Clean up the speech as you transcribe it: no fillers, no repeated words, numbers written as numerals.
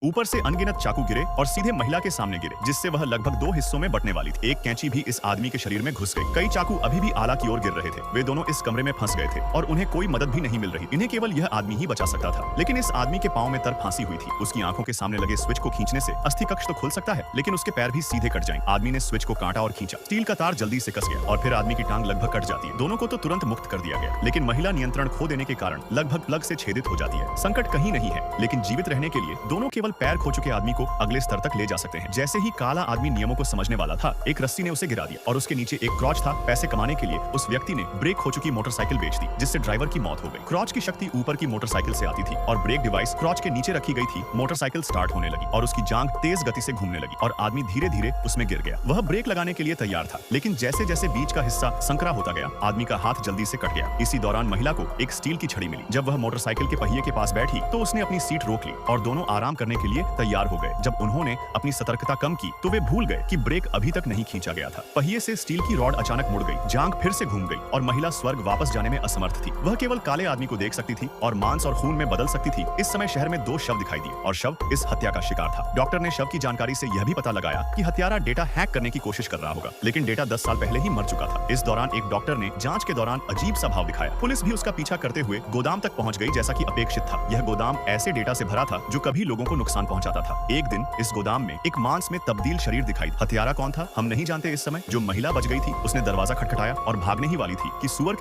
ऊपर से अनगिनत चाकू गिरे और सीधे महिला के सामने गिरे, जिससे वह लगभग दो हिस्सों में बंटने वाली थी। एक कैंची भी इस आदमी के शरीर में घुस गई। कई चाकू अभी भी आला की ओर गिर रहे थे। वे दोनों इस कमरे में फंस गए थे और उन्हें कोई मदद भी नहीं मिल रही। इन्हें केवल यह आदमी ही बचा सकता था। लेकिन इस आदमी के पांव में तर फांसी हुई थी। उसकी आंखों के सामने लगे स्विच को खींचने से अस्थि कक्ष तो खुल सकता है, लेकिन उसके पैर भी सीधे कट जाएं। आदमी ने स्विच को काटा और खींचा। स्टील का तार जल्दी से कस गया और फिर आदमी की टांग लगभग कट जाती है। दोनों को तो तुरंत मुक्त कर दिया गया, लेकिन महिला नियंत्रण खो देने के कारण लगभग प्लग से छेदित हो जाती है। संकट कहीं नहीं है, लेकिन जीवित रहने के लिए दोनों केवल पैर खो चुके आदमी को अगले स्तर तक ले जा सकते हैं। जैसे ही काला आदमी नियमों को समझने वाला था, एक रस्सी ने उसे गिरा दिया और उसके नीचे एक क्रॉच था। पैसे कमाने के लिए उस व्यक्ति ने ब्रेक हो चुकी मोटरसाइकिल बेच दी, जिससे ड्राइवर की मौत हो गई। क्रॉच की शक्ति ऊपर की मोटरसाइकिल से आती थी और ब्रेक डिवाइस क्रॉच के नीचे रखी गई थी। मोटरसाइकिल स्टार्ट होने लगी और उसकी जांघ तेज गति से घूमने लगी और आदमी धीरे धीरे उसमें गिर गया। वह ब्रेक लगाने के लिए तैयार था, लेकिन जैसे जैसे बीच का हिस्सा संकरा होता गया, आदमी का हाथ जल्दी से कट गया। इसी दौरान महिला को एक स्टील की छड़ी मिली। जब वह मोटरसाइकिल के पहिए के पास बैठी तो उसने अपनी सीट रोक ली और दोनों आराम करने के लिए तैयार हो गए। जब उन्होंने अपनी सतर्कता कम की तो वे भूल गए कि ब्रेक अभी तक नहीं खींचा गया था। पहिए से स्टील की रॉड अचानक मुड़ गई, जांघ फिर से घूम गई और महिला स्वर्ग वापस जाने में असमर्थ थी। वह केवल काले आदमी को देख सकती थी और मांस और खून में बदल सकती थी। इस समय शहर में दो शव दिखाई दिए और शव इस हत्या का शिकार था। डॉक्टर ने शव की जानकारी से यह भी पता लगाया कि हत्यारा डेटा हैक करने की कोशिश कर रहा होगा, लेकिन डेटा 10 साल पहले ही मर चुका था। इस दौरान एक डॉक्टर ने जांच के दौरान अजीब सा भाव दिखाया। पुलिस भी उसका पीछा करते हुए गोदाम तक पहुंच गई, जैसा कि अपेक्षित था। यह गोदाम ऐसे डेटा से भरा था जो कभी लोगों को नुकसान पहुंचाता था। एक दिन इस गोदाम में एक मांस में तब्दील शरीर दिखाई। हत्यारा कौन था हम नहीं जानते। इस समय जो महिला बच गई थी उसने दरवाजा खटखटाया और भागने ही वाली थी कि सुअर के